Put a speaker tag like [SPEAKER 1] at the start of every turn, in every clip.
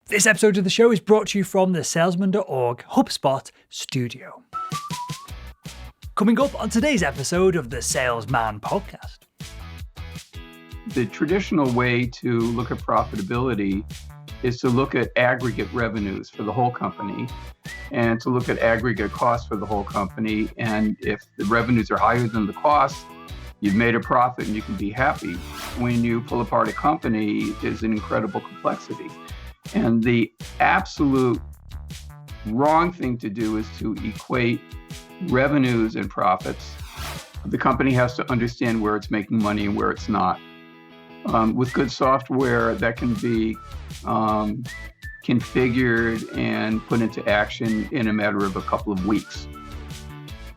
[SPEAKER 1] This episode of the show is brought to you from the Salesman.org HubSpot studio. Coming up on today's episode of the Salesman Podcast.
[SPEAKER 2] The traditional way to look at profitability is to look at aggregate revenues for the whole company and to look at aggregate costs for the whole company. And if the revenues are higher than the costs, you've made a profit and you can be happy. When you pull apart a company, there's an incredible complexity. And the absolute wrong thing to do is to equate revenues and profits. The company has to understand where it's making money and where it's not. With good software, that can be configured and put into action in a matter of a couple of weeks.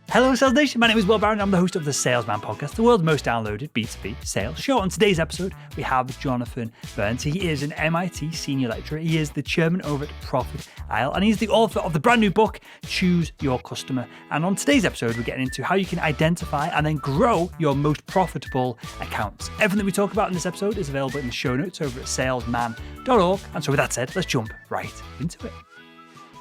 [SPEAKER 1] Hello, Sales Nation. My name is Will Byrnes. I'm the host of the Salesman Podcast, the world's most downloaded B2B sales show. On today's episode, we have Jonathan Byrnes. He is an MIT senior lecturer. He is the chairman over at Profitability, and he's the author of the brand new book, Choose Your Customer. And on today's episode, we're getting into how you can identify and then grow your most profitable accounts. Everything that we talk about in this episode is available in the show notes over at salesman.org. And so with that said, let's jump right into it.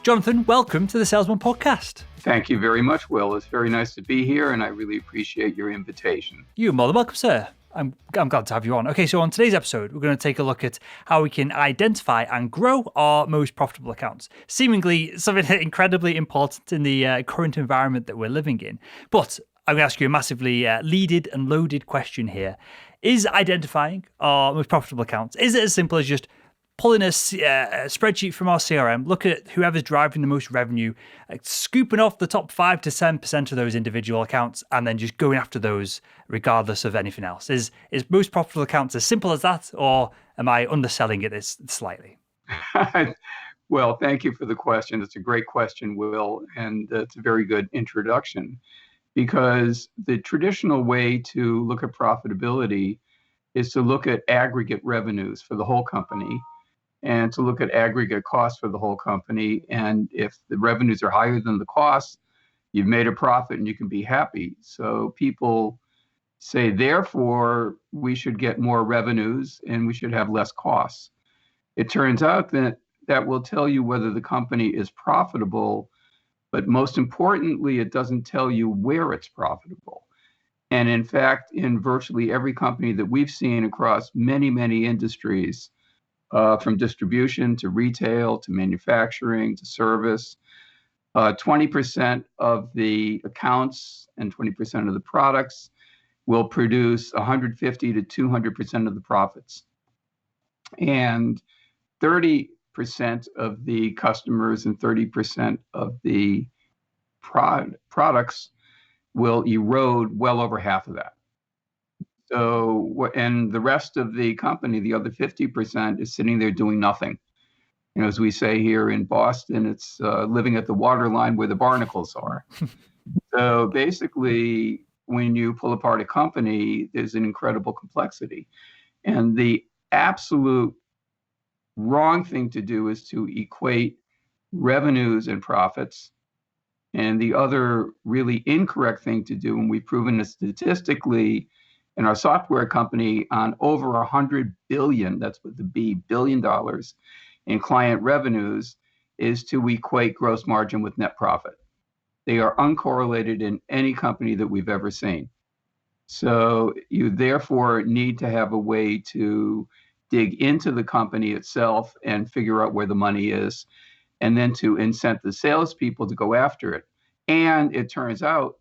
[SPEAKER 1] Jonathan, welcome to the Salesman Podcast.
[SPEAKER 2] Thank you very much, Will. It's very nice to be here, and I really appreciate your invitation.
[SPEAKER 1] You're more than welcome, sir. I'm glad to have you on. Okay, so on today's episode, we're going to take a look at how we can identify and grow our most profitable accounts. Seemingly something incredibly important in the current environment that we're living in. But I'm going to ask you a massively leaded and loaded question here. Is identifying our most profitable accounts, is it as simple as just pulling a spreadsheet from our CRM, look at whoever's driving the most revenue, scooping off the top 5 to 10% of those individual accounts, and then just going after those regardless of anything else? Is most profitable accounts as simple as that, or am I underselling it slightly?
[SPEAKER 2] Well, thank you for the question. It's a great question, Will, and it's a very good introduction, because the traditional way to look at profitability is to look at aggregate revenues for the whole company and to look at aggregate costs for the whole company. And if the revenues are higher than the costs, you've made a profit and you can be happy. So people say, therefore, we should get more revenues and we should have less costs. It turns out that that will tell you whether the company is profitable, but most importantly, it doesn't tell you where it's profitable. And in fact, in virtually every company that we've seen across many, many industries, from distribution to retail to manufacturing to service, 20% of the accounts and 20% of the products will produce 150 to 200% of the profits. And 30% of the customers and 30% of the products will erode well over half of that. So, and the rest of the company, the other 50%, is sitting there doing nothing. You know, as we say here in Boston, it's living at the waterline where the barnacles are. So basically, when you pull apart a company, there's an incredible complexity. And the absolute wrong thing to do is to equate revenues and profits. And the other really incorrect thing to do, and we've proven this statistically in our software company on over $100 billion, that's with the B, billion dollars in client revenues, is to equate gross margin with net profit. They are uncorrelated in any company that we've ever seen. So you therefore need to have a way to dig into the company itself and figure out where the money is, and then to incent the salespeople to go after it. And it turns out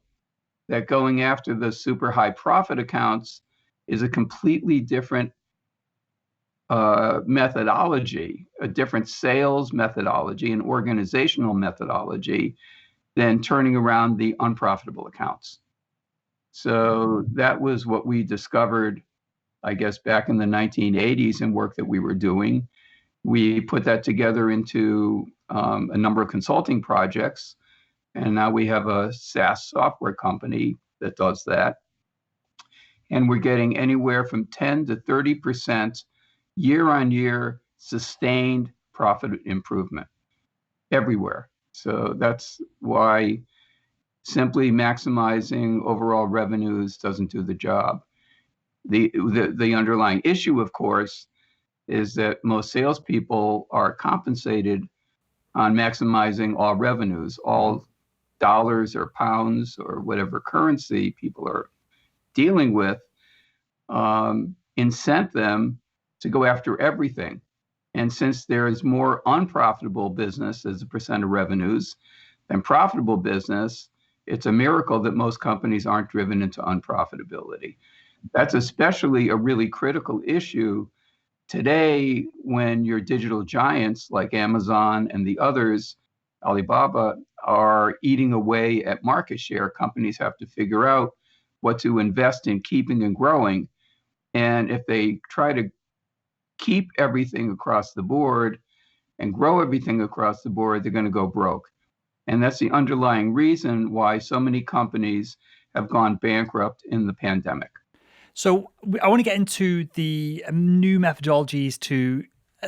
[SPEAKER 2] that going after the super high profit accounts is a completely different methodology, a different sales methodology, an organizational methodology than turning around the unprofitable accounts. So that was what we discovered, I guess, back in the 1980s in work that we were doing. We put that together into a number of consulting projects. And now we have a SaaS software company that does that. And we're getting anywhere from 10 to 30% year on year sustained profit improvement everywhere. So that's why simply maximizing overall revenues doesn't do the job. The underlying issue, of course, is that most salespeople are compensated on maximizing all revenues, all dollars or pounds or whatever currency people are dealing with, incent them to go after everything. And since there is more unprofitable business as a percent of revenues than profitable business, it's a miracle that most companies aren't driven into unprofitability. That's especially a really critical issue today when your digital giants like Amazon and the others, Alibaba, are eating away at market share. Companies have to figure out what to invest in keeping and growing. And if they try to keep everything across the board and grow everything across the board, they're going to go broke. And that's the underlying reason why so many companies have gone bankrupt in the pandemic.
[SPEAKER 1] So I want to get into the new methodologies to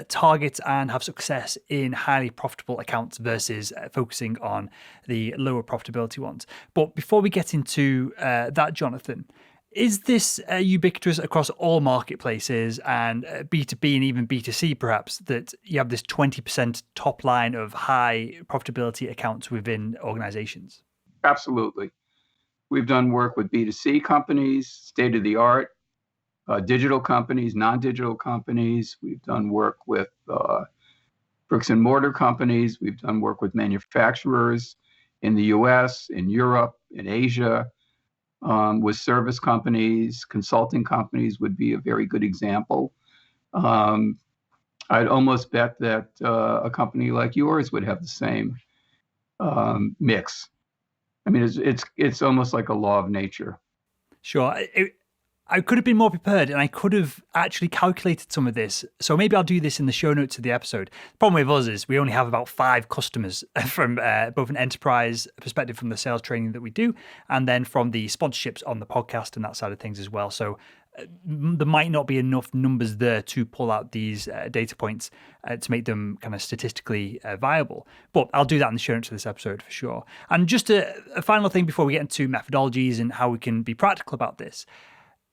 [SPEAKER 1] target and have success in highly profitable accounts versus focusing on the lower profitability ones. But before we get into that, Jonathan, is this ubiquitous across all marketplaces and B2B and even B2C perhaps, that you have this 20% top line of high profitability accounts within organizations?
[SPEAKER 2] Absolutely. We've done work with B2C companies, state-of-the-art, digital companies, non-digital companies. We've done work with bricks and mortar companies. We've done work with manufacturers in the US, in Europe, in Asia, with service companies. Consulting companies would be a very good example. I'd almost bet that a company like yours would have the same mix. I mean, it's almost like a law of nature.
[SPEAKER 1] Sure. I could have been more prepared and I could have actually calculated some of this. So maybe I'll do this in the show notes of the episode. The problem with us is we only have about 5 customers from both an enterprise perspective from the sales training that we do, and then from the sponsorships on the podcast and that side of things as well. So there might not be enough numbers there to pull out these data points to make them kind of statistically viable. But I'll do that in the show notes of this episode for sure. And just a final thing before we get into methodologies and how we can be practical about this.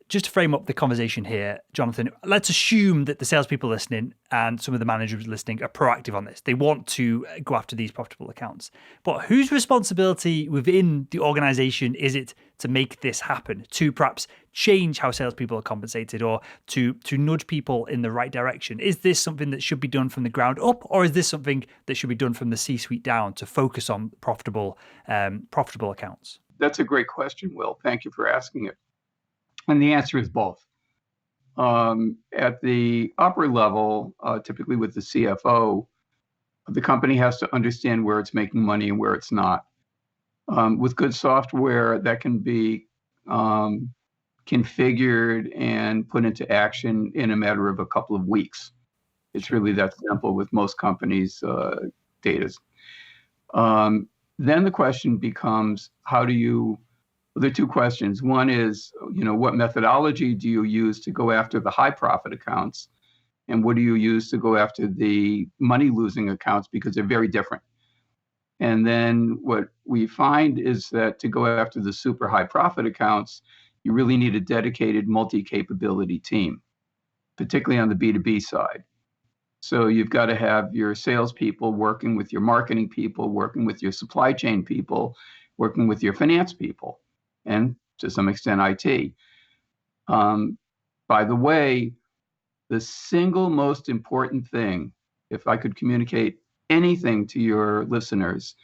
[SPEAKER 1] Just to frame up the conversation here, Jonathan, let's assume that the salespeople listening and some of the managers listening are proactive on this. They want to go after these profitable accounts. But whose responsibility within the organization is it to make this happen, to perhaps change how salespeople are compensated or to nudge people in the right direction? Is this something that should be done from the ground up, or is this something that should be done from the C-suite down to focus on profitable accounts?
[SPEAKER 2] That's a great question, Will. Thank you for asking it. And the answer is both. At the upper level, typically with the CFO, the company has to understand where it's making money and where it's not. With good software, that can be configured and put into action in a matter of a couple of weeks. It's really that simple with most companies' data. Then the question becomes, there are 2 questions. One is, what methodology do you use to go after the high profit accounts? And what do you use to go after the money losing accounts? Because they're very different. And then what we find is that to go after the super high profit accounts, you really need a dedicated multi-capability team, particularly on the B2B side. So you've got to have your salespeople working with your marketing people, working with your supply chain people, working with your finance people, and to some extent IT. By the way, the single most important thing, if I could communicate anything to your listeners,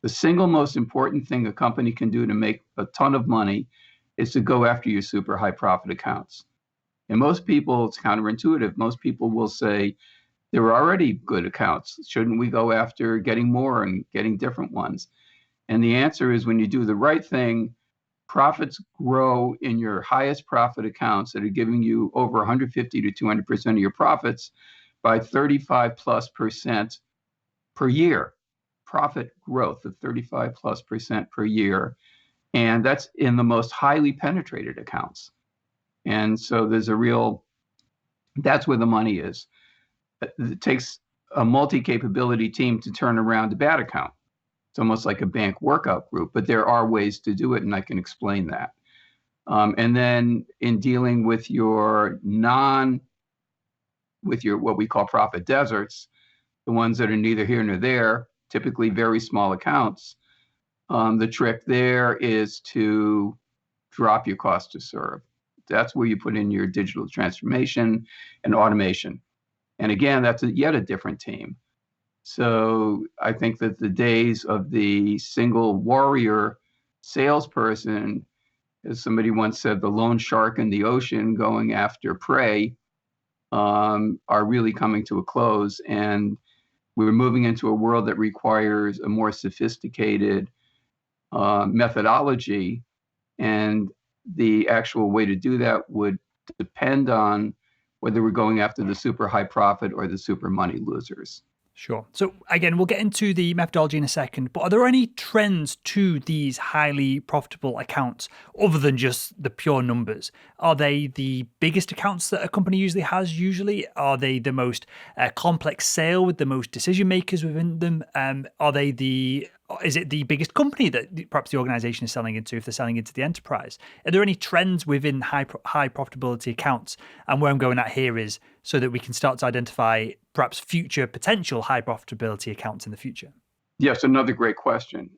[SPEAKER 2] the single most important thing a company can do to make a ton of money is to go after your super high profit accounts. And most people, it's counterintuitive. Most people will say, there are already good accounts. Shouldn't we go after getting more and getting different ones? And the answer is, when you do the right thing, profits grow in your highest profit accounts that are giving you over 150 to 200% of your profits by 35+% per year. Profit growth of 35+% per year. And that's in the most highly penetrated accounts. And so that's where the money is. It takes a multi-capability team to turn around a bad account. It's almost like a bank workout group, but there are ways to do it, and I can explain that. And then in dealing with your with your what we call profit deserts, the ones that are neither here nor there, typically very small accounts, the trick there is to drop your cost to serve. That's where you put in your digital transformation and automation. And again, that's yet a different team. So I think that the days of the single warrior salesperson, as somebody once said, the lone shark in the ocean going after prey, are really coming to a close. And we're moving into a world that requires a more sophisticated methodology. And the actual way to do that would depend on whether we're going after the super high profit or the super money losers.
[SPEAKER 1] Sure. So again, we'll get into the methodology in a second, but are there any trends to these highly profitable accounts other than just the pure numbers? Are they the biggest accounts that a company usually has usually? Are they the most complex sale with the most decision makers within them? Is it the biggest company that perhaps the organization is selling into if they're selling into the enterprise? Are there any trends within high profitability accounts? And where I'm going at here is so that we can start to identify perhaps future potential high profitability accounts in the future.
[SPEAKER 2] Yes, another great question.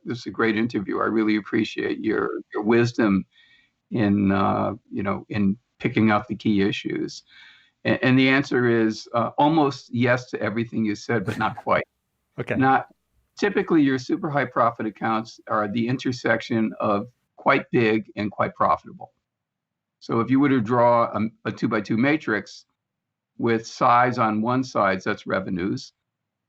[SPEAKER 2] This is a great interview. I really appreciate your wisdom in in picking out the key issues. And the answer is almost yes to everything you said, but not quite.
[SPEAKER 1] Okay.
[SPEAKER 2] Not typically your super high profit accounts are the intersection of quite big and quite profitable. So if you were to draw a 2x2 matrix with size on one side, that's revenues,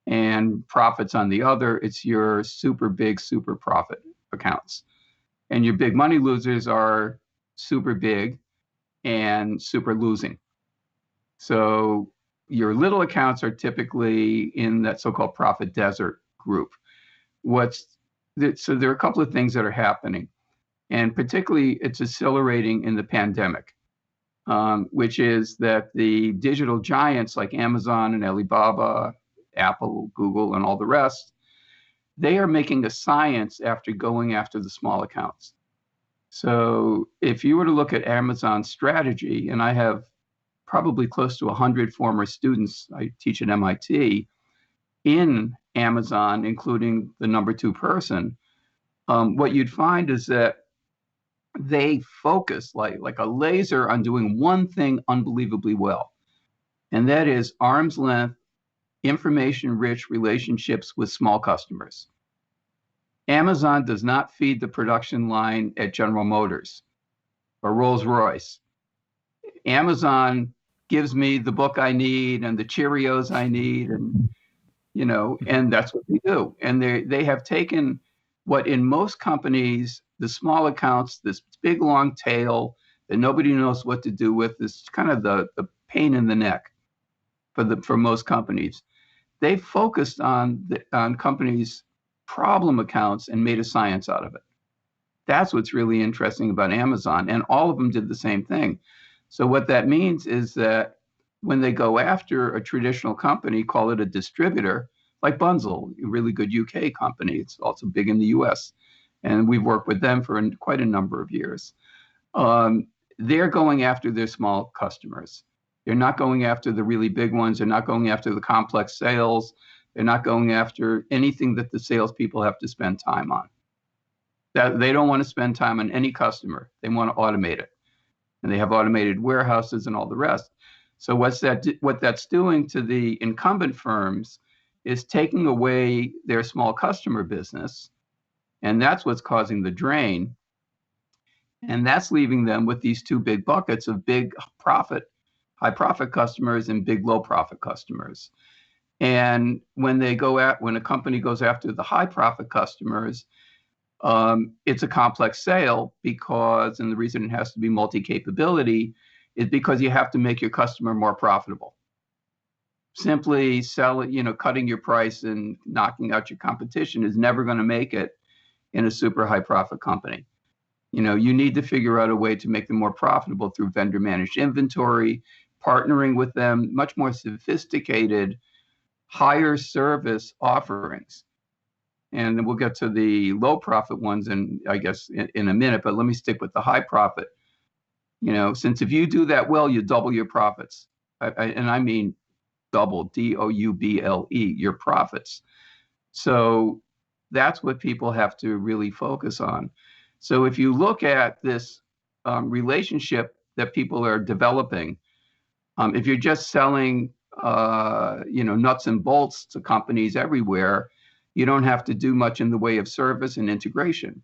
[SPEAKER 2] and profits on the other, it's your super big, super profit accounts. And your big money losers are super big and super losing. So your little accounts are typically in that so-called profit desert group. So there are a couple of things that are happening, and particularly it's accelerating in the pandemic, which is that the digital giants like Amazon and Alibaba, Apple, Google, and all the rest, they are making a science after going after the small accounts. So if you were to look at Amazon's strategy, and I have probably close to 100 former students I teach at MIT in Amazon, including the number 2 person, what you'd find is that they focus like a laser on doing one thing unbelievably well, and that is arm's length, information-rich relationships with small customers. Amazon does not feed the production line at General Motors or Rolls-Royce. Amazon gives me the book I need and the Cheerios I need, and and that's what they do. And they have taken what in most companies, the small accounts, this big long tail that nobody knows what to do with, this kind of the pain in the neck for most companies. They focused on companies' problem accounts and made a science out of it. That's what's really interesting about Amazon, and all of them did the same thing. So what that means is that when they go after a traditional company, call it a distributor, like Bunzl, a really good UK company, it's also big in the US, and we've worked with them for quite a number of years. They're going after their small customers. They're not going after the really big ones. They're not going after the complex sales. They're not going after anything that the salespeople have to spend time on. That they don't want to spend time on any customer. They want to automate it. And they have automated warehouses and all the rest. So what that's doing to the incumbent firms is taking away their small customer business. And that's what's causing the drain. And that's leaving them with these 2 big buckets of big profit, high profit customers and big low profit customers. And when a company goes after the high profit customers, it's a complex sale because, and the reason it has to be multi-capability is because you have to make your customer more profitable. Simply cutting your price and knocking out your competition is never going to make it in a super high profit company. You need to figure out a way to make them more profitable through vendor managed inventory, partnering with them, much more sophisticated, higher service offerings. And then we'll get to the low profit ones in a minute, but let me stick with the high profit. Since if you do that well, you double your profits. and I mean double, double, your profits. So that's what people have to really focus on. So if you look at this relationship that people are developing, if you're just selling, nuts and bolts to companies everywhere, you don't have to do much in the way of service and integration.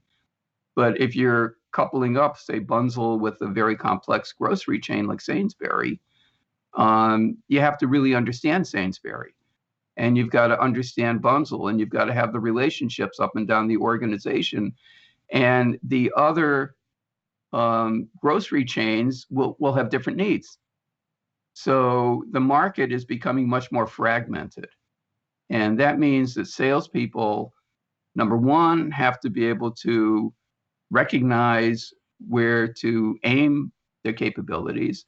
[SPEAKER 2] But if you're coupling up, say, Bunzl with a very complex grocery chain like Sainsbury, you have to really understand Sainsbury. And you've got to understand Bunzl, and you've got to have the relationships up and down the organization. And the other grocery chains will have different needs. So the market is becoming much more fragmented. And that means that salespeople, number one, have to be able to recognize where to aim their capabilities.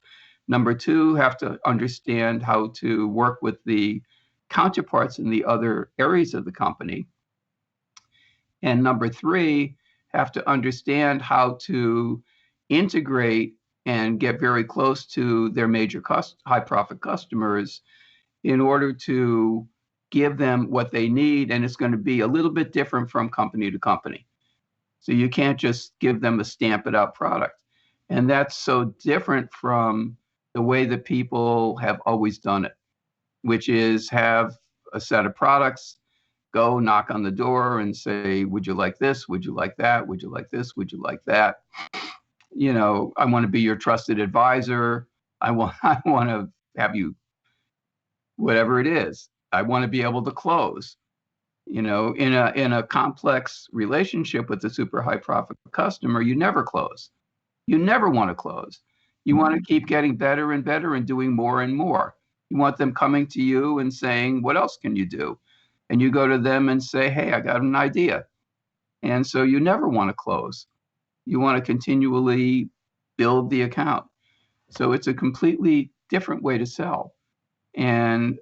[SPEAKER 2] Number two, have to understand how to work with the counterparts in the other areas of the company. And number three, have to understand how to integrate and get very close to their major high profit customers in order to give them what they need. And it's going to be a little bit different from company to company. So you can't just give them a stamp it out product. And that's so different from the way that people have always done it, which is have a set of products, go knock on the door and say, would you like this? Would you like that? Would you like this? Would you like that? I want to be your trusted advisor. I want to have you, whatever it is. I want to be able to close. In a complex relationship with a super high profit customer, you never close. You never want to close. You want to keep getting better and better and doing more and more. You want them coming to you and saying, what else can you do? And you go to them and say, hey, I got an idea. And so you never want to close. You want to continually build the account. So it's a completely different way to sell. And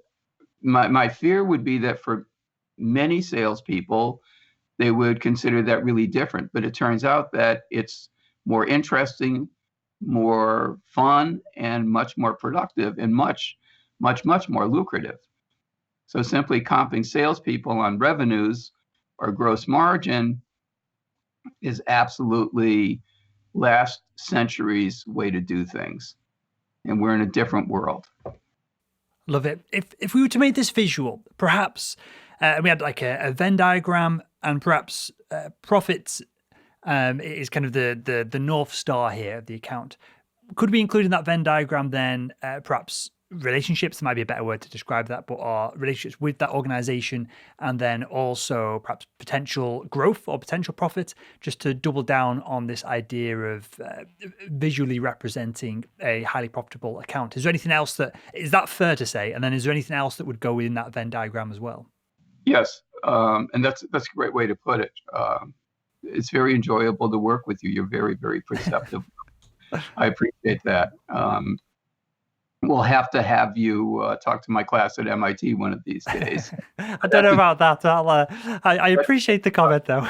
[SPEAKER 2] my fear would be that for many salespeople, they would consider that really different. But it turns out that it's more interesting, more fun, and much more productive, and much, much, much more lucrative. So simply comping salespeople on revenues or gross margin is absolutely last century's way to do things. And we're in a different world.
[SPEAKER 1] Love it. If we were to make this visual, perhaps we had like a Venn diagram, and perhaps profits is kind of the North Star here of the account. Could we include in that Venn diagram then perhaps relationships, might be a better word to describe that, but our relationships with that organization, and then also perhaps potential growth or potential profit, just to double down on this idea of visually representing a highly profitable account. Is there anything else is that fair to say? And then is there anything else that would go in that Venn diagram as well?
[SPEAKER 2] Yes. And that's a great way to put it. It's very enjoyable to work with you. You're very, very perceptive. I appreciate that. We'll have to have you talk to my class at MIT one of these days.
[SPEAKER 1] I don't know about that. I appreciate the comment, though.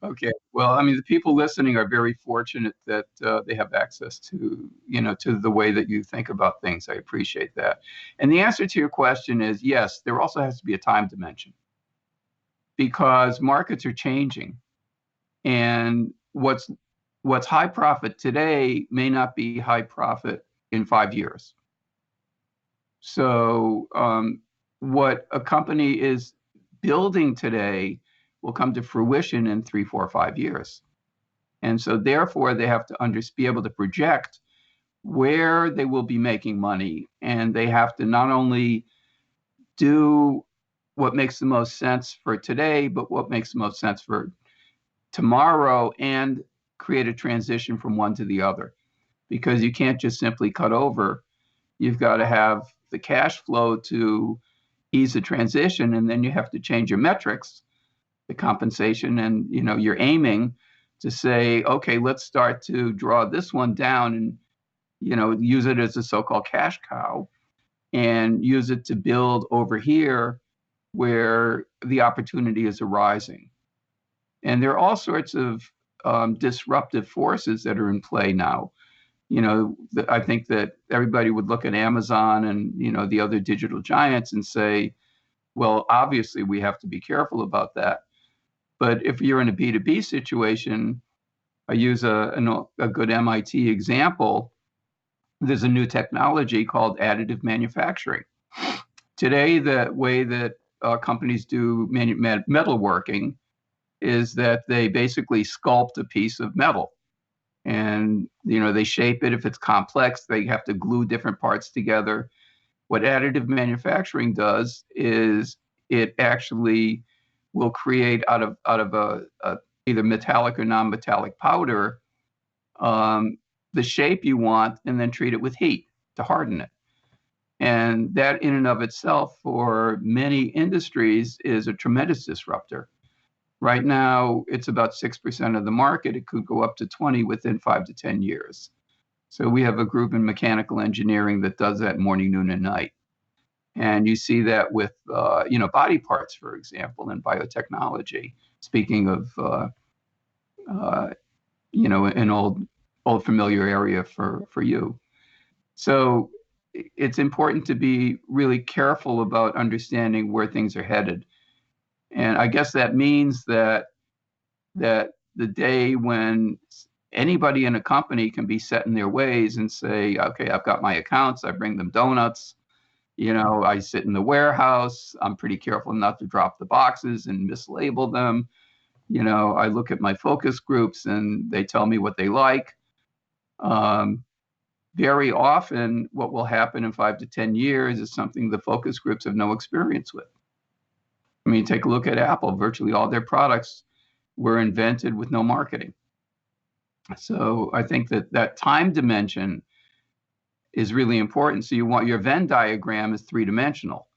[SPEAKER 2] Okay. Well, I mean, the people listening are very fortunate that they have access to, to the way that you think about things. I appreciate that. And the answer to your question is yes, there also has to be a time dimension, because markets are changing. And what's high profit today may not be high profit in 5 years. So what a company is building today will come to fruition in 3, 4, 5 years. And so therefore they have to be able to project where they will be making money. And they have to not only do what makes the most sense for today, but what makes the most sense for tomorrow, and create a transition from one to the other. Because you can't just simply cut over. You've got to have the cash flow to ease the transition, and then you have to change your metrics, the compensation, and you're aiming to say, okay, let's start to draw this one down and use it as a so-called cash cow, and use it to build over here where the opportunity is arising. And there are all sorts of disruptive forces that are in play now. I think that everybody would look at Amazon and, the other digital giants and say, well, obviously we have to be careful about that. But if you're in a B2B situation, I use a good MIT example. There's a new technology called additive manufacturing. Today, the way that companies do metalworking is that they basically sculpt a piece of metal. And, they shape it. If it's complex, they have to glue different parts together. What additive manufacturing does is it actually will create out of a either metallic or non-metallic powder the shape you want, and then treat it with heat to harden it. And that in and of itself for many industries is a tremendous disruptor. Right now, it's about 6% of the market. It could go up to 20 within 5 to 10 years. So we have a group in mechanical engineering that does that morning, noon, and night. And you see that with, body parts, for example, in biotechnology. Speaking of, an old familiar area for you. So it's important to be really careful about understanding where things are headed. And I guess that means that the day when anybody in a company can be set in their ways and say, okay, I've got my accounts, I bring them donuts, I sit in the warehouse, I'm pretty careful not to drop the boxes and mislabel them. I look at my focus groups and they tell me what they like. Very often what will happen in 5 to 10 years is something the focus groups have no experience with. I mean, take a look at Apple. Virtually all their products were invented with no marketing. So I think that time dimension is really important. So you want your Venn diagram is 3-dimensional,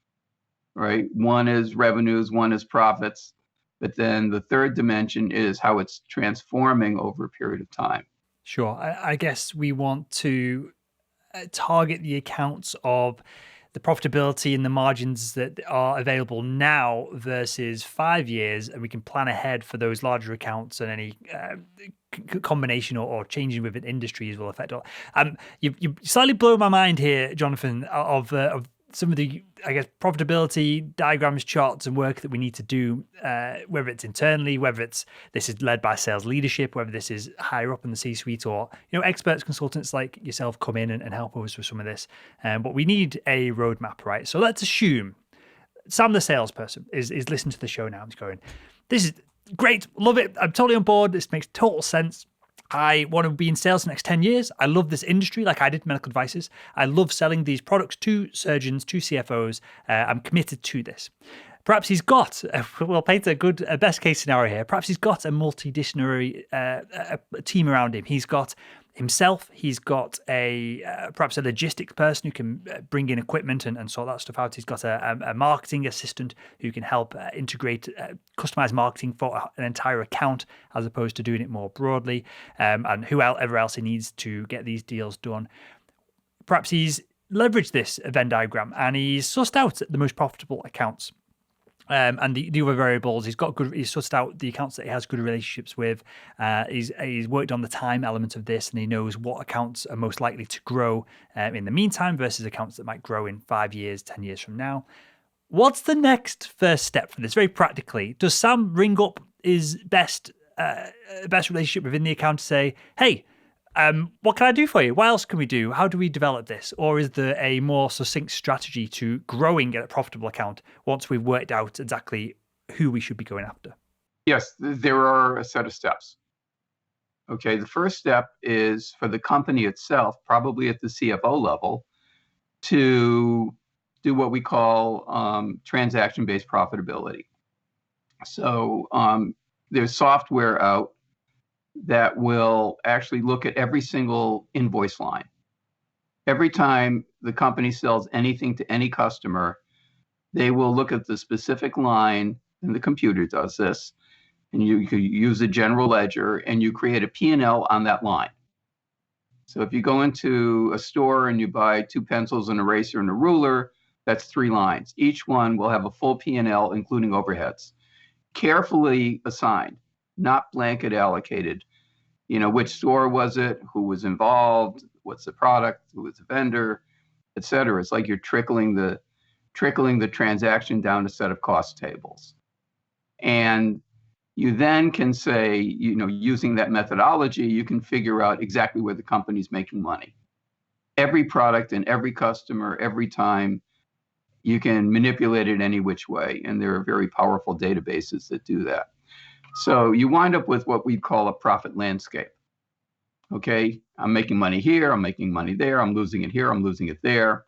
[SPEAKER 2] right? One is revenues, one is profits, but then the third dimension is how it's transforming over a period of time.
[SPEAKER 1] Sure. I guess we want to target the accounts of the profitability and the margins that are available now versus 5 years, and we can plan ahead for those larger accounts, and any combination or changing within industries will affect. You slightly blow my mind here, Jonathan, of some of the, I guess, profitability diagrams, charts, and work that we need to do, whether it's internally, whether this is led by sales leadership, whether this is higher up in the C-suite, or experts, consultants like yourself come in and help us with some of this. But we need a roadmap, right? So let's assume Sam, the salesperson, is listening to the show now. He's going, "This is great, love it. I'm totally on board. This makes total sense. I want to be in sales the next 10 years. I love this industry like I did medical devices. I love selling these products to surgeons, to CFOs. I'm committed to this." Perhaps he's got, we'll paint a best case scenario here. Perhaps he's got a multidisciplinary team around him. He's got himself. He's got perhaps a logistics person who can bring in equipment and sort that stuff out. He's got a marketing assistant who can help integrate customized marketing for an entire account as opposed to doing it more broadly, and whoever else he needs to get these deals done. Perhaps he's leveraged this Venn diagram and he's sussed out the most profitable accounts. And the other variables, he's sussed out the accounts that he has good relationships with. He's worked on the time element of this, and he knows what accounts are most likely to grow in the meantime versus accounts that might grow in 5 years, 10 years from now. What's the next first step for this? Very practically, does Sam ring up his best relationship within the account to say, "Hey, what can I do for you? What else can we do? How do we develop this?" Or is there a more succinct strategy to growing a profitable account once we've worked out exactly who we should be going after?
[SPEAKER 2] Yes, there are a set of steps. Okay, the first step is for the company itself, probably at the CFO level, to do what we call transaction-based profitability. So there's software out that will actually look at every single invoice line. Every time the company sells anything to any customer, they will look at the specific line, and the computer does this, and you could use a general ledger, and you create a P&L on that line. So if you go into a store and you buy 2 pencils, an eraser, and a ruler, that's 3 lines. Each one will have a full P&L, including overheads, carefully assigned, not blanket allocated. Which store was it? Who was involved? what's the product, who is the vendor, et cetera. It's like you're trickling the transaction down a set of cost tables. And you then can say, using that methodology, you can figure out exactly where the company's making money. Every product and every customer, every time, you can manipulate it any which way. And there are very powerful databases that do that. So you wind up with what we call a profit landscape. Okay, I'm making money here, I'm making money there, I'm losing it here, I'm losing it there.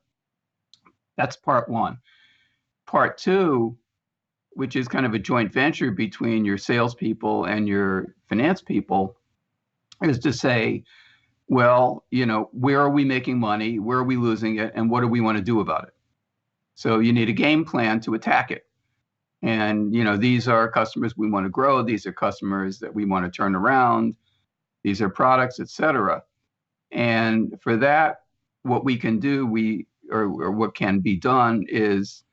[SPEAKER 2] That's part one. Part two, which is kind of a joint venture between your salespeople and your finance people, is to say, well, where are we making money? Where are we losing it? And what do we want to do about it? So you need a game plan to attack it. And, these are customers we want to grow. These are customers that we want to turn around. These are products, et cetera. And for that, what we can do, or what can be done is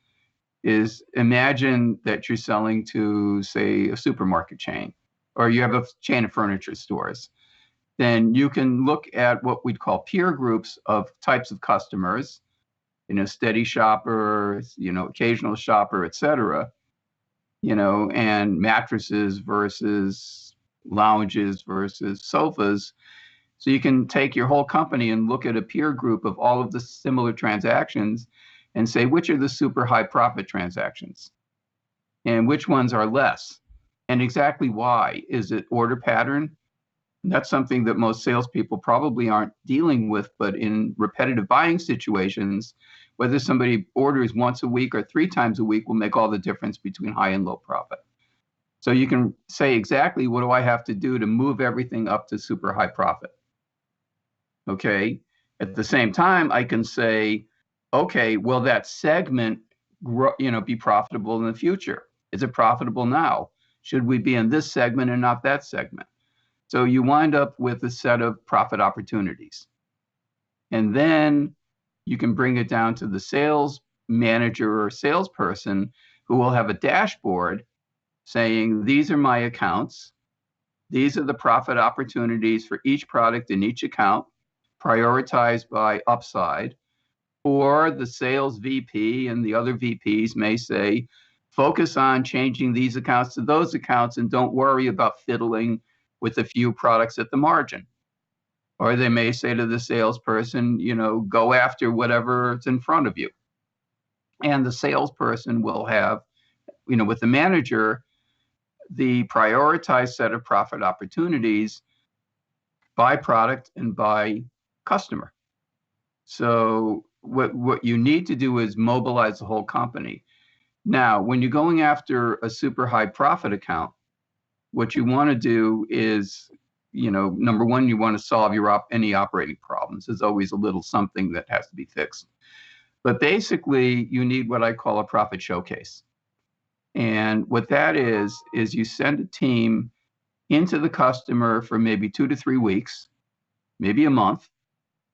[SPEAKER 2] imagine that you're selling to, say, a supermarket chain, or you have a chain of furniture stores. Then you can look at what we'd call peer groups of types of customers, steady shopper, occasional shopper, et cetera, and mattresses versus lounges versus sofas. So you can take your whole company and look at a peer group of all of the similar transactions and say, which are the super high profit transactions and which ones are less, and exactly why. Is it order pattern? That's something that most salespeople probably aren't dealing with, but in repetitive buying situations, whether somebody orders once a week or 3 times a week will make all the difference between high and low profit. So you can say exactly, what do I have to do to move everything up to super high profit? Okay. At the same time, I can say, okay, will that segment grow, be profitable in the future? Is it profitable now? Should we be in this segment and not that segment? So you wind up with a set of profit opportunities. And then you can bring it down to the sales manager or salesperson who will have a dashboard saying, these are my accounts. These are the profit opportunities for each product in each account, prioritized by upside. Or the sales VP and the other VPs may say, focus on changing these accounts to those accounts and don't worry about fiddling with a few products at the margin. Or they may say to the salesperson, go after whatever's in front of you. And the salesperson will have, with the manager, the prioritized set of profit opportunities by product and by customer. So what you need to do is mobilize the whole company. Now, when you're going after a super high profit account, what you want to do is, number one, you want to solve any operating problems. There's always a little something that has to be fixed. But basically, you need what I call a profit showcase. And what that is you send a team into the customer for maybe 2 to 3 weeks, maybe a month,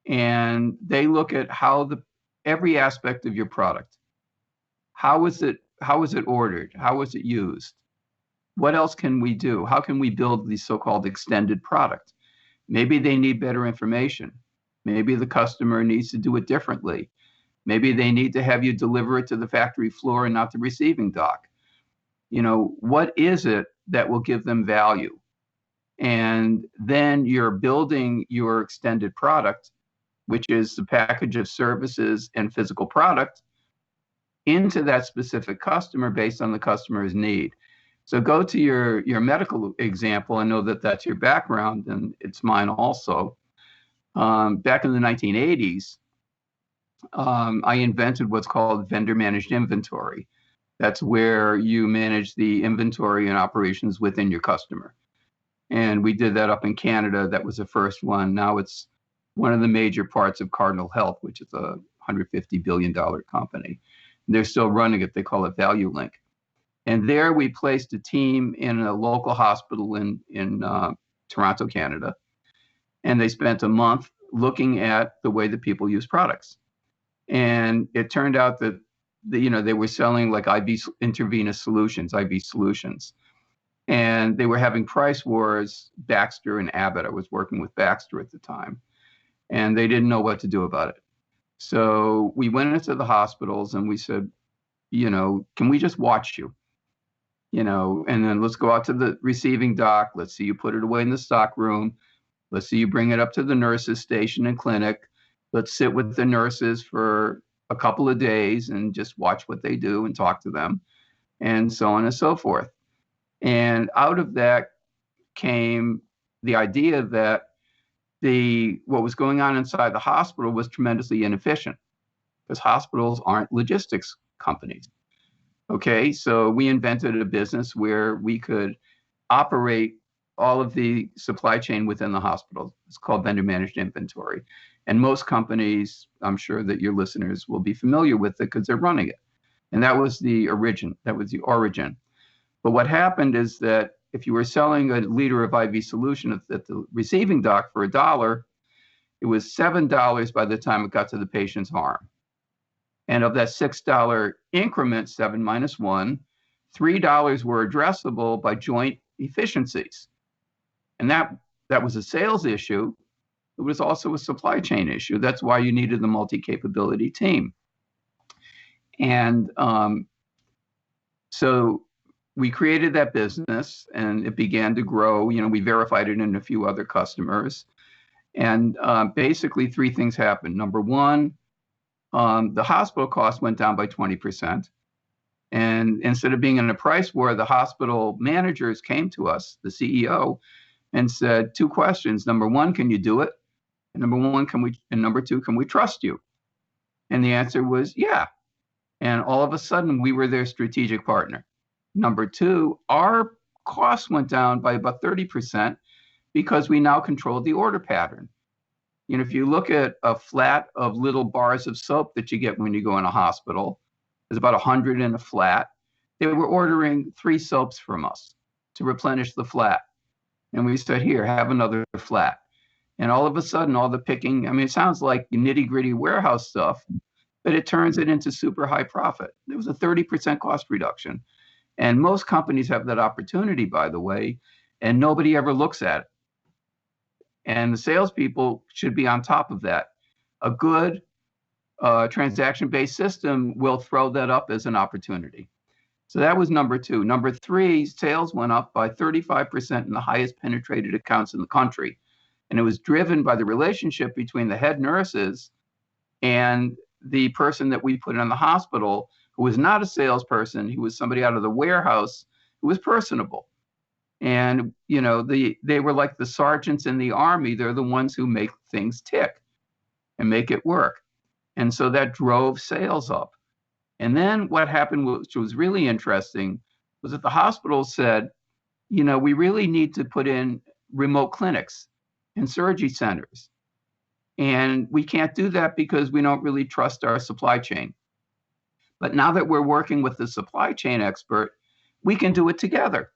[SPEAKER 2] and they look at every aspect of your product. How was it ordered? How was it used? What else can we do? How can we build the so-called extended product? Maybe they need better information. Maybe the customer needs to do it differently. Maybe they need to have you deliver it to the factory floor and not the receiving dock. What is it that will give them value? And then you're building your extended product, which is the package of services and physical product, into that specific customer based on the customer's need. So go to your medical example. I know that that's your background, and it's mine also. Back in the 1980s, I invented what's called vendor managed inventory. That's where you manage the inventory and operations within your customer. And we did that up in Canada. That was the first one. Now it's one of the major parts of Cardinal Health, which is a $150 billion company. They're still running it. They call it Value Link. And there we placed a team in a local hospital in Toronto, Canada. And they spent a month looking at the way that people use products. And it turned out that they were selling like IV intravenous solutions, IV solutions. And they were having price wars, Baxter and Abbott. I was working with Baxter at the time. and they didn't know what to do about it. So we went into the hospitals and we said, can we just watch you? And then let's go out to the receiving dock. Let's see you put it away in the stock room. Let's see you bring it up to the nurses' station and clinic. Let's sit with the nurses for a couple of days and just watch what they do and talk to them, and so on and so forth. And out of that came the idea that what was going on inside the hospital was tremendously inefficient, because hospitals aren't logistics companies. Okay, so we invented a business where we could operate all of the supply chain within the hospital. It's called vendor managed inventory. And most companies, I'm sure that your listeners will be familiar with it because they're running it. And that was the origin. But what happened is that if you were selling a liter of IV solution at the receiving dock for $1, it was $7 by the time it got to the patient's arm. And of that $6 increment, 7 minus 1, $3 were addressable by joint efficiencies. And that was a sales issue. It was also a supply chain issue. That's why you needed the multi-capability team. And so we created that business and it began to grow. We verified it in a few other customers. And basically 3 things happened. Number one, the hospital cost went down by 20%. And instead of being in a price war, the hospital managers came to us, the CEO, and said 2 questions. Number one, can you do it? And number 2, can we trust you? And the answer was yeah. And all of a sudden we were their strategic partner. Number 2, our costs went down by about 30% because we now controlled the order pattern. If you look at a flat of little bars of soap that you get when you go in a hospital, there's about 100 in a flat. They were ordering 3 soaps from us to replenish the flat. And we said, here, have another flat. And all of a sudden, all the picking, it sounds like nitty gritty warehouse stuff, but it turns it into super high profit. There was a 30% cost reduction. And most companies have that opportunity, by the way, and nobody ever looks at it. And the salespeople should be on top of that. A good transaction-based system will throw that up as an opportunity. So that was number 2. Number 3, sales went up by 35% in the highest penetrated accounts in the country. And it was driven by the relationship between the head nurses and the person that we put in the hospital, who was not a salesperson. He was somebody out of the warehouse who was personable. And, they were like the sergeants in the army. They're the ones who make things tick and make it work. And so that drove sales up. And then what happened, which was really interesting, was that the hospital said, we really need to put in remote clinics and surgery centers. And we can't do that because we don't really trust our supply chain. But now that we're working with the supply chain expert, we can do it together.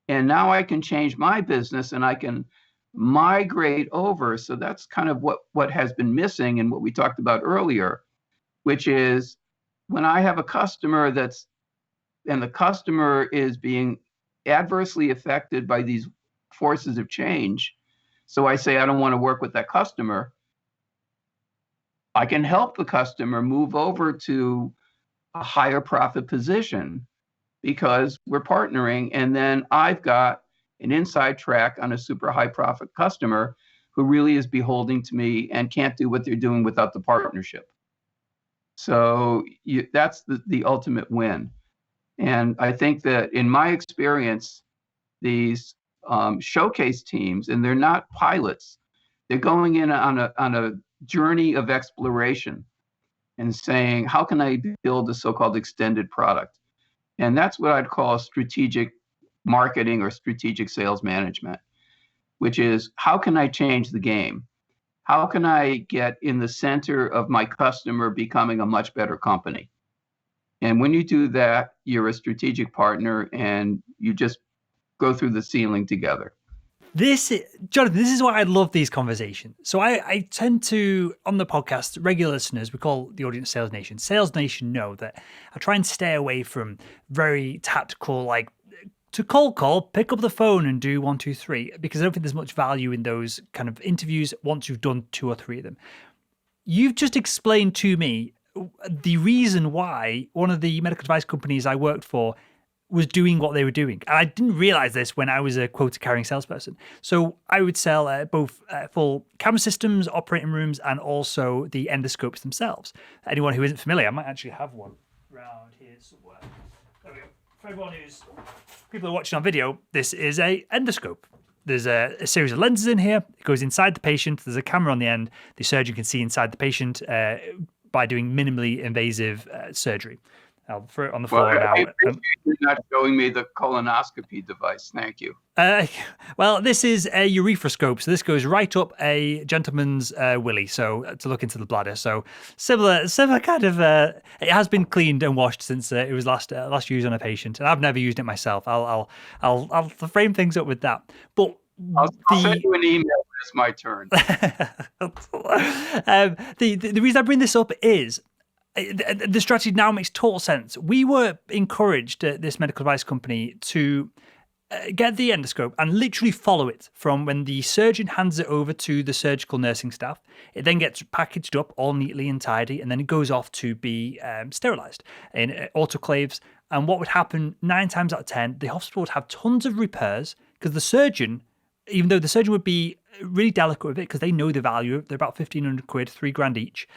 [SPEAKER 2] And now I can change my business and I can migrate over. So that's kind of what has been missing and what we talked about earlier, which is when I have a customer and the customer is being adversely affected by these forces of change. So I say, I don't want to work with that customer. I can help the customer move over to a higher profit position because we're partnering. And then I've got an inside track on a super high profit customer who really is beholden to me and can't do what they're doing without the partnership. So that's the ultimate win. And I think that in my experience, these showcase teams, and they're not pilots, they're going in on a journey of exploration and saying, how can I build a so-called extended product? And that's what I'd call strategic marketing or strategic sales management, which is how can I change the game? How can I get in the center of my customer becoming a much better company? And when you do that, you're a strategic partner and you just go through the ceiling together.
[SPEAKER 1] Jonathan, this is why I love these conversations. So I tend to, on the podcast, regular listeners, we call the audience Sales Nation. Sales Nation know that I try and stay away from very tactical, like to cold call, pick up the phone and do 1, 2, 3, because I don't think there's much value in those kind of interviews once you've done 2 or 3 of them. You've just explained to me the reason why one of the medical device companies I worked for was doing what they were doing. And I didn't realize this when I was a quota-carrying salesperson. So I would sell both full camera systems, operating rooms, and also the endoscopes themselves. Anyone who isn't familiar, I might actually have one around here somewhere. There we go. For everyone people are watching on video, this is a endoscope. There's a series of lenses in here. It goes inside the patient. There's a camera on the end. The surgeon can see inside the patient by doing minimally invasive surgery. I'll throw it on the floor now.
[SPEAKER 2] You're not showing me the colonoscopy device. Thank you.
[SPEAKER 1] Well, this is a urethroscope. So this goes right up a gentleman's willy, so to look into the bladder. So similar kind of. It has been cleaned and washed since it was last used on a patient, and I've never used it myself. I'll frame things up with that. But
[SPEAKER 2] I'll send you an email when it's my turn.
[SPEAKER 1] The reason I bring this up is the strategy now makes total sense. We were encouraged at this medical device company to get the endoscope and literally follow it from when the surgeon hands it over to the surgical nursing staff. It then gets packaged up all neatly and tidy, and then it goes off to be sterilized in autoclaves. And what would happen 9 times out of 10, the hospital would have tons of repairs because the surgeon, even though the surgeon would be really delicate with it because they know the value, they're about 1,500 quid, $3,000 each.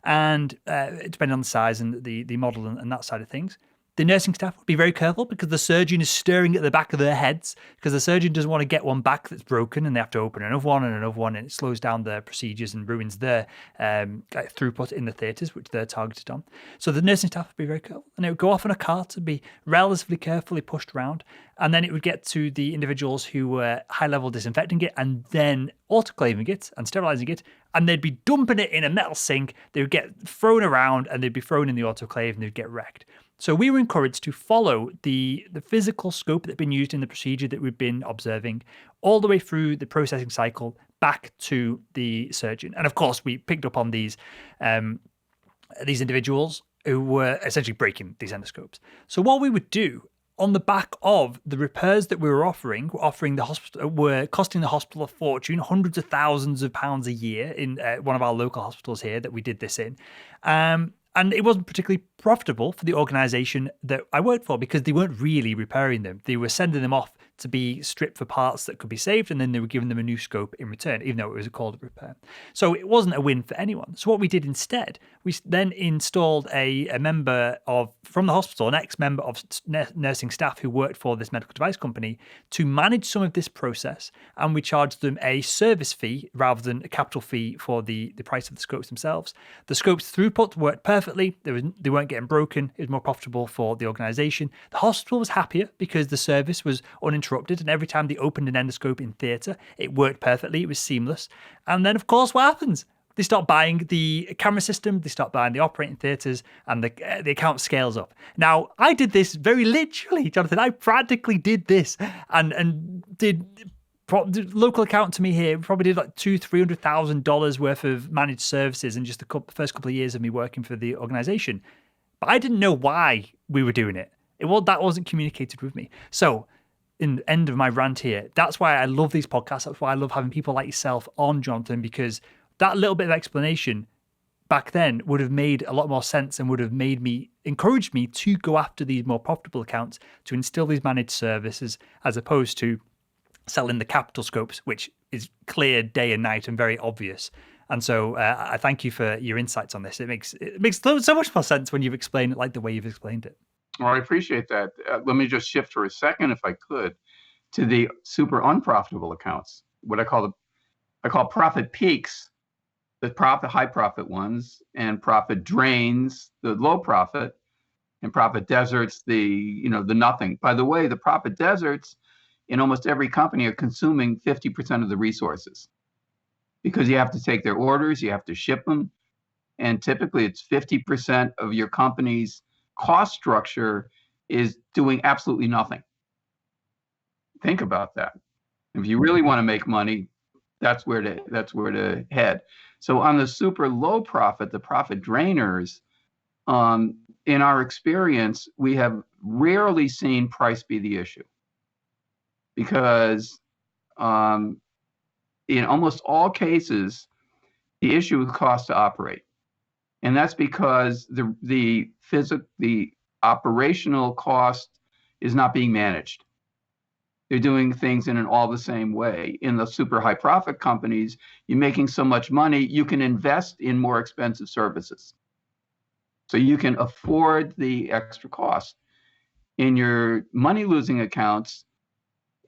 [SPEAKER 1] And depending on the size and the model and that side of things, the nursing staff would be very careful because the surgeon is staring at the back of their heads because the surgeon doesn't want to get one back that's broken and they have to open another one, and it slows down their procedures and ruins their throughput in the theatres, which they're targeted on. So the nursing staff would be very careful, and it would go off on a cart and be relatively carefully pushed around, and then it would get to the individuals who were high-level disinfecting it and then autoclaving it and sterilizing it, and they'd be dumping it in a metal sink. They would get thrown around and they'd be thrown in the autoclave and they'd get wrecked. So we were encouraged to follow the physical scope that had been used in the procedure that we've been observing all the way through the processing cycle back to the surgeon. And of course, we picked up on these individuals who were essentially breaking these endoscopes. So what we would do on the back of the repairs that we were offering the hospital, were costing the hospital a fortune, hundreds of thousands of pounds a year in one of our local hospitals here that we did this in. And it wasn't particularly profitable for the organization that I worked for because they weren't really repairing them. They were sending them off to be stripped for parts that could be saved, and then they were giving them a new scope in return, even though it was called a repair. So it wasn't a win for anyone. So what we did instead, we then installed a member from the hospital, an ex-member of nursing staff who worked for this medical device company to manage some of this process, and we charged them a service fee rather than a capital fee for the price of the scopes themselves. The scopes throughput worked perfectly. They weren't getting broken. It was more profitable for the organization. The hospital was happier because the service was uninterrupted, and every time they opened an endoscope in theatre, it worked perfectly. It was seamless. And then, of course, what happens? They start buying the camera system, they start buying the operating theatres, and the account scales up. Now, I did this very literally, Jonathan. I practically did this and did the local account to me here. We probably did like $200,000-$300,000 worth of managed services in just the first couple of years of me working for the organization. But I didn't know why we were doing it. That wasn't communicated with me. So, in the end of my rant here, that's why I love these podcasts. That's why I love having people like yourself on, Jonathan, because that little bit of explanation back then would have made a lot more sense and would have encouraged me to go after these more profitable accounts, to instill these managed services, as opposed to selling the capital scopes, which is clear day and night and very obvious. And so I thank you for your insights on this. It makes so much more sense when you've explained it like the way you've explained it.
[SPEAKER 2] Well, I appreciate that. Let me just shift for a second, if I could, to the super unprofitable accounts. What I call profit peaks, the high profit ones, and profit drains, the low profit, and profit deserts, the nothing. By the way, the profit deserts in almost every company are consuming 50% of the resources because you have to take their orders, you have to ship them, and typically it's 50% of your company's cost structure is doing absolutely nothing. Think about that. If you really want to make money, that's where to head. So on the super low profit, the profit drainers, in our experience, we have rarely seen price be the issue. because in almost all cases, the issue is cost to operate. And that's because the operational cost is not being managed. They're doing things in all the same way. In the super high profit companies, you're making so much money, you can invest in more expensive services. So you can afford the extra cost. In your money losing accounts,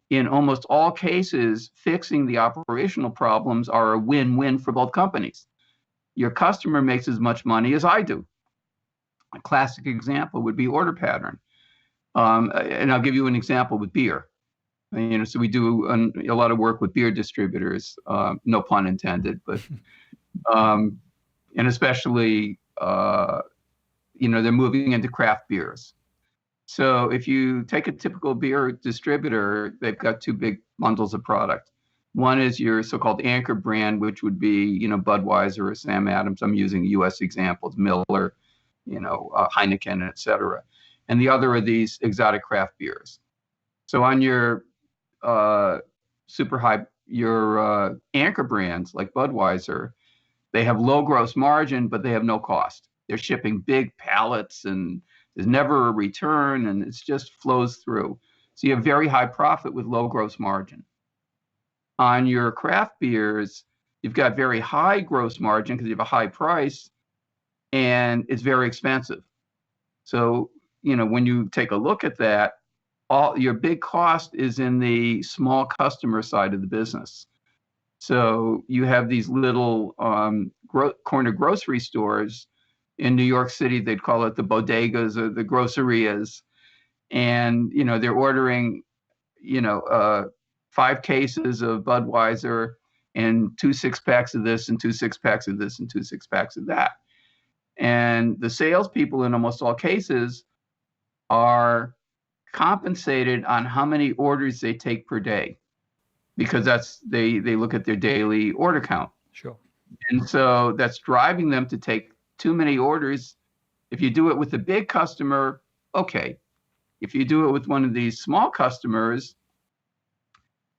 [SPEAKER 2] in almost all cases, fixing the operational problems are a win-win for both companies. Your customer makes as much money as I do. A classic example would be order pattern. And I'll give you an example with beer. So we do a lot of work with beer distributors, no pun intended, but and especially they're moving into craft beers. So if you take a typical beer distributor, they've got two big bundles of product. One is your so-called anchor brand, which would be Budweiser or Sam Adams. I'm using U.S. examples, Miller, Heineken, et cetera. And the other are these exotic craft beers. So on your super high, your anchor brands like Budweiser, they have low gross margin, but they have no cost. They're shipping big pallets and there's never a return and it just flows through. So you have very high profit with low gross margin. On your craft beers, you've got very high gross margin because you have a high price and it's very expensive. So, when you take a look at that, all your big cost is in the small customer side of the business. So you have these little corner grocery stores in New York City. They'd call it the bodegas or the grocerias, and they're ordering 5 cases of Budweiser and 2 6-packs of this and 2 6-packs of this and 2 6-packs of that. And the salespeople in almost all cases are compensated on how many orders they take per day, because they look at their daily order count.
[SPEAKER 1] Sure.
[SPEAKER 2] And so that's driving them to take too many orders. If you do it with a big customer, okay. If you do it with one of these small customers,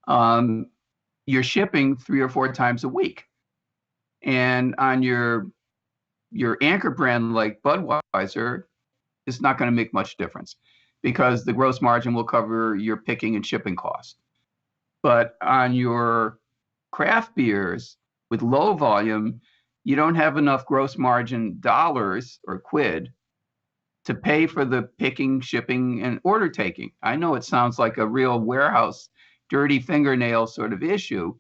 [SPEAKER 2] you're shipping 3 or 4 times a week. And on your anchor brand like Budweiser, it's not going to make much difference because the gross margin will cover your picking and shipping cost. But on your craft beers with low volume, you don't have enough gross margin dollars or quid to pay for the picking, shipping, and order taking. I know it sounds like a real warehouse, dirty fingernail sort of issue,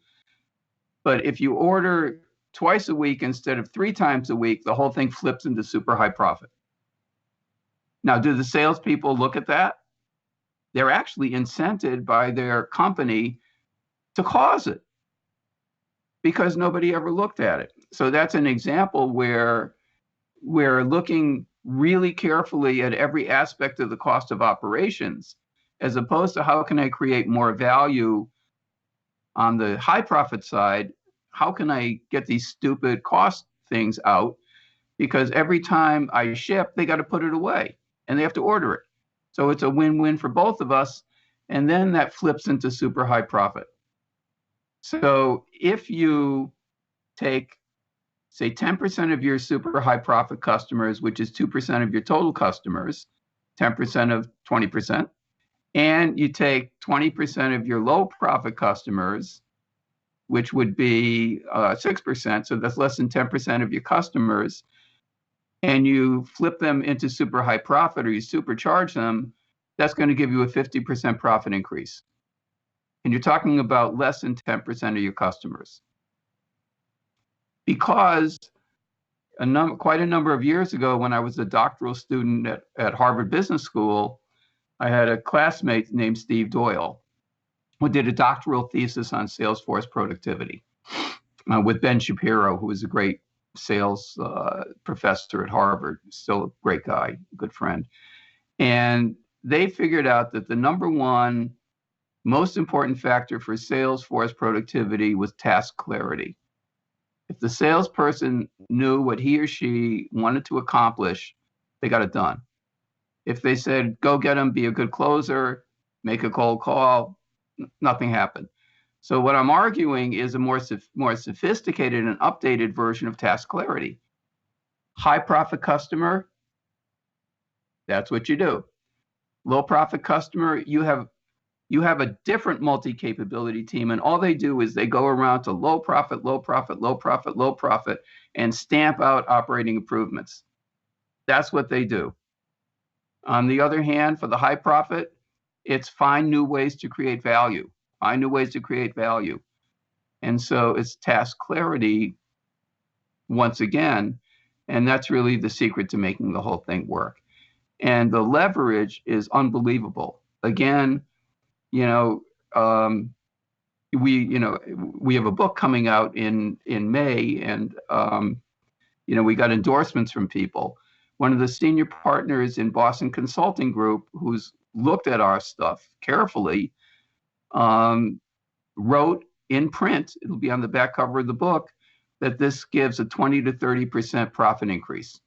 [SPEAKER 2] but if you order twice a week instead of 3 times a week, the whole thing flips into super high profit. Now, do the salespeople look at that? They're actually incented by their company to cause it because nobody ever looked at it. So that's an example where we're looking really carefully at every aspect of the cost of operations, as opposed to how can I create more value on the high profit side? How can I get these stupid cost things out? Because every time I ship, they got to put it away and they have to order it. So it's a win-win for both of us. And then that flips into super high profit. So if you take, say, 10% of your super high profit customers, which is 2% of your total customers, 10% of 20%, and you take 20% of your low profit customers, which would be 6%, so that's less than 10% of your customers, and you flip them into super high profit or you supercharge them, that's going to give you a 50% profit increase. And you're talking about less than 10% of your customers. Because quite a number of years ago, when I was a doctoral student at Harvard Business School, I had a classmate named Steve Doyle who did a doctoral thesis on Salesforce productivity with Ben Shapiro, who was a great sales professor at Harvard, still a great guy, good friend. And they figured out that the number one most important factor for Salesforce productivity was task clarity. If the salesperson knew what he or she wanted to accomplish, they got it done. If they said, go get them, be a good closer, make a cold call, Nothing happened. So what I'm arguing is a more sophisticated and updated version of task clarity. High profit customer, that's what you do. Low profit customer, you have a different multi-capability team, and all they do is they go around to low profit, low profit, low profit, low profit, and stamp out operating improvements. That's what they do. On the other hand, for the high profit, it's find new ways to create value. Find new ways to create value. And so it's task clarity once again, and that's really the secret to making the whole thing work. And the leverage is unbelievable. Again, we have a book coming out in May, and we got endorsements from people. One of the senior partners in Boston Consulting Group, who's looked at our stuff carefully, wrote in print, it'll be on the back cover of the book, that this gives a 20 to 30% profit increase.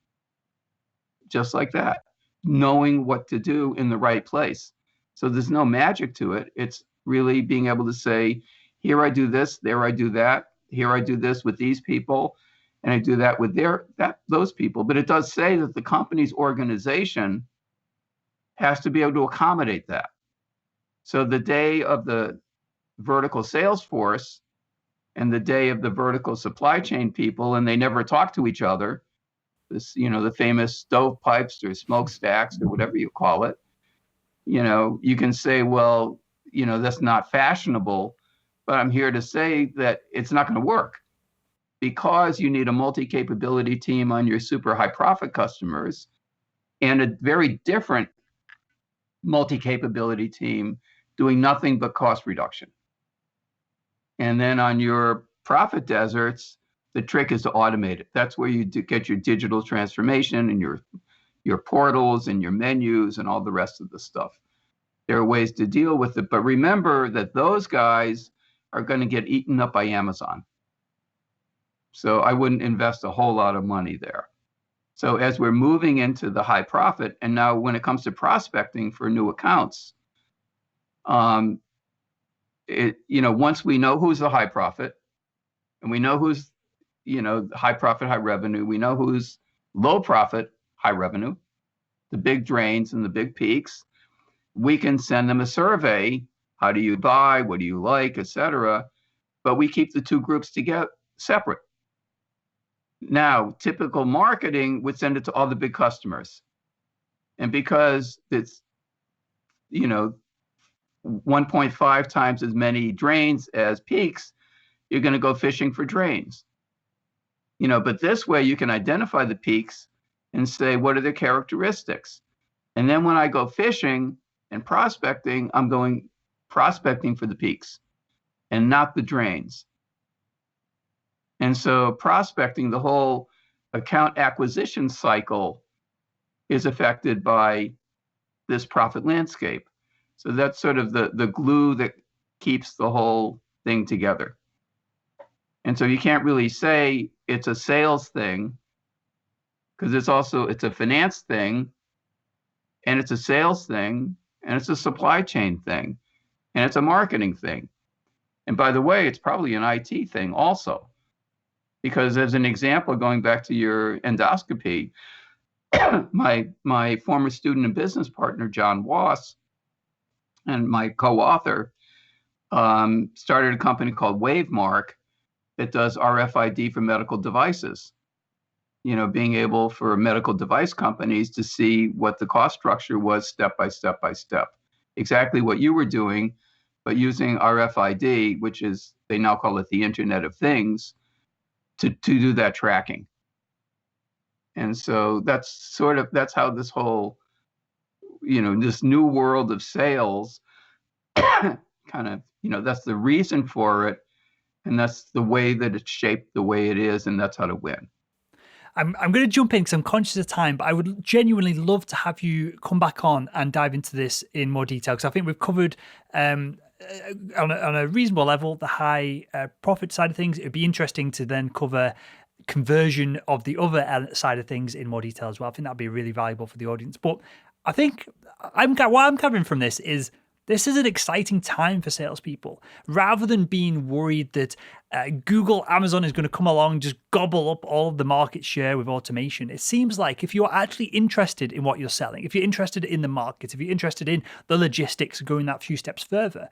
[SPEAKER 2] Just like that, knowing what to do in the right place. So there's no magic to it. It's really being able to say, here I do this, there I do that, here I do this with these people, and I do that with those people. But it does say that the company's organization has to be able to accommodate that. So the day of the vertical sales force and the day of the vertical supply chain people, and they never talk to each other, the famous stovepipes or smokestacks or whatever you call it, you can say, well, that's not fashionable, but I'm here to say that it's not going to work, because you need a multi-capability team on your super high profit customers and a very different multi-capability team doing nothing but cost reduction. And then on your profit deserts, the trick is to automate it. That's where you get your digital transformation and your portals and your menus and all the rest of the stuff. There are ways to deal with it, but remember that those guys are going to get eaten up by Amazon. So I wouldn't invest a whole lot of money there. So as we're moving into the high profit, and now when it comes to prospecting for new accounts, once we know who's the high profit, and we know who's high profit, high revenue, we know who's low profit, high revenue, the big drains and the big peaks, we can send them a survey. How do you buy? What do you like, etc. But we keep the two groups together separate. Now, typical marketing would send it to all the big customers. And because it's, 1.5 times as many drains as peaks, you're going to go fishing for drains. But this way you can identify the peaks and say, what are their characteristics? And then when I go fishing and prospecting, I'm going prospecting for the peaks and not the drains. And so prospecting, the whole account acquisition cycle, is affected by this profit landscape. So that's sort of the glue that keeps the whole thing together. And so you can't really say it's a sales thing, because it's a finance thing, and it's a sales thing, and it's a supply chain thing, and it's a marketing thing. And by the way, it's probably an IT thing also. Because as an example, going back to your endoscopy, my former student and business partner, John Wass, and my co-author, started a company called Wavemark that does RFID for medical devices. Being able for medical device companies to see what the cost structure was step by step by step. Exactly what you were doing, but using RFID, which is, they now call it the Internet of Things, to do that tracking. And so that's how this whole, this new world of sales kind of, that's the reason for it. And that's the way that it's shaped the way it is. And that's how to win.
[SPEAKER 1] I'm going to jump in because I'm conscious of time, but I would genuinely love to have you come back on and dive into this in more detail, because I think we've covered on a reasonable level the high profit side of things. It'd be interesting to then cover conversion of the other side of things in more detail as well. I think that'd be really valuable for the audience. But I think what I'm gathering from this is This is an exciting time for salespeople. Rather than being worried that Google, Amazon is going to come along and just gobble up all of the market share with automation, it seems like if you're actually interested in what you're selling, if you're interested in the market, if you're interested in the logistics, going that few steps further,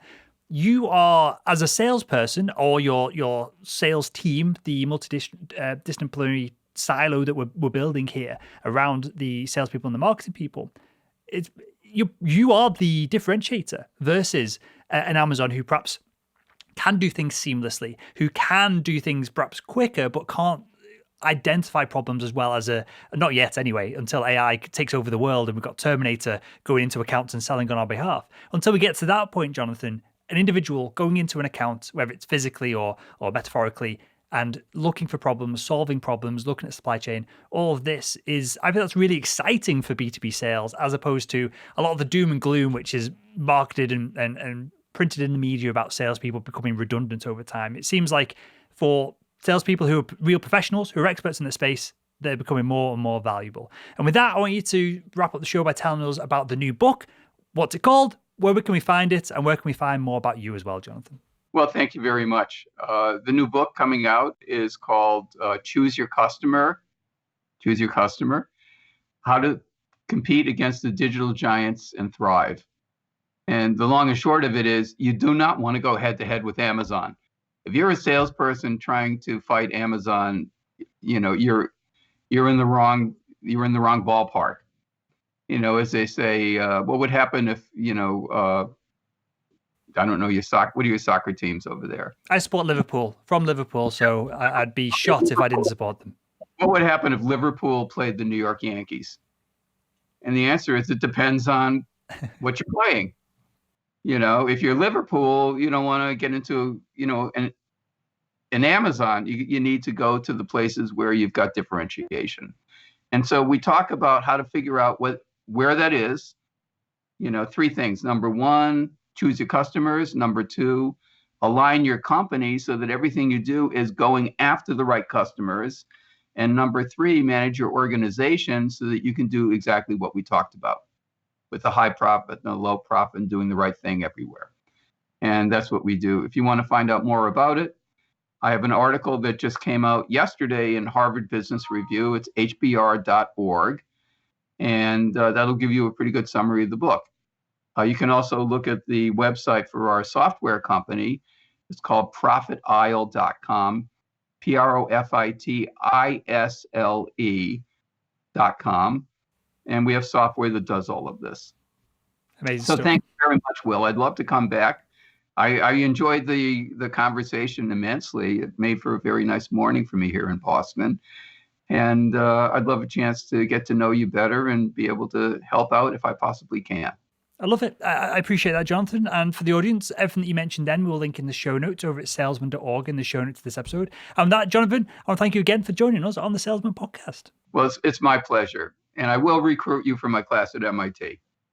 [SPEAKER 1] you are, as a salesperson or your sales team, the multidisciplinary silo that we're building here around the salespeople and the marketing people, you are the differentiator versus an Amazon who perhaps can do things seamlessly, who can do things perhaps quicker, but can't identify problems as well as not yet anyway, until AI takes over the world and we've got Terminator going into accounts and selling on our behalf. Until we get to that point, Jonathan, an individual going into an account, whether it's physically or metaphorically, and looking for problems, solving problems, looking at supply chain, all of this I think that's really exciting for B2B sales, as opposed to a lot of the doom and gloom, which is marketed and printed in the media about salespeople becoming redundant over time. It seems like for salespeople who are real professionals, who are experts in the space, they're becoming more and more valuable. And with that, I want you to wrap up the show by telling us about the new book. What's it called? Where can we find it? And where can we find more about you as well, Jonathan?
[SPEAKER 2] Well, thank you very much. The new book coming out is called Choose Your Customer, How to Compete Against the Digital Giants and Thrive. And the long and short of it is, you do not want to go head to head with Amazon. If you're a salesperson trying to fight Amazon, you're in the wrong ballpark. As they say, what would happen if I don't know what are your soccer teams over there?
[SPEAKER 1] I support Liverpool, from Liverpool, so I'd be shot if I didn't support them.
[SPEAKER 2] What would happen if Liverpool played the New York Yankees? And the answer is, it depends on what you're playing. If you're Liverpool, you don't want to get into, an Amazon. You need to go to the places where you've got differentiation. And so we talk about how to figure out where that is. 3 things. Number 1, choose your customers. Number 2, align your company so that everything you do is going after the right customers. And number 3, manage your organization so that you can do exactly what we talked about, with the high profit and the low profit, and doing the right thing everywhere. And that's what we do. If you want to find out more about it, I have an article that just came out yesterday in Harvard Business Review. It's hbr.org. And that'll give you a pretty good summary of the book. You can also look at the website for our software company. It's called profitisle.com, PROFITISLE.com. And we have software that does all of this.
[SPEAKER 1] Amazing.
[SPEAKER 2] So thank you very much, Will. I'd love to come back. I enjoyed the conversation immensely. It made for a very nice morning for me here in Boston. And I'd love a chance to get to know you better and be able to help out if I possibly can.
[SPEAKER 1] I love it. I appreciate that, Jonathan. And for the audience, everything that you mentioned then, we'll link in the show notes over at salesman.org in the show notes of this episode. And with that, Jonathan, I want to thank you again for joining us on the Salesman Podcast.
[SPEAKER 2] Well, it's my pleasure. And I will recruit you for my class at MIT.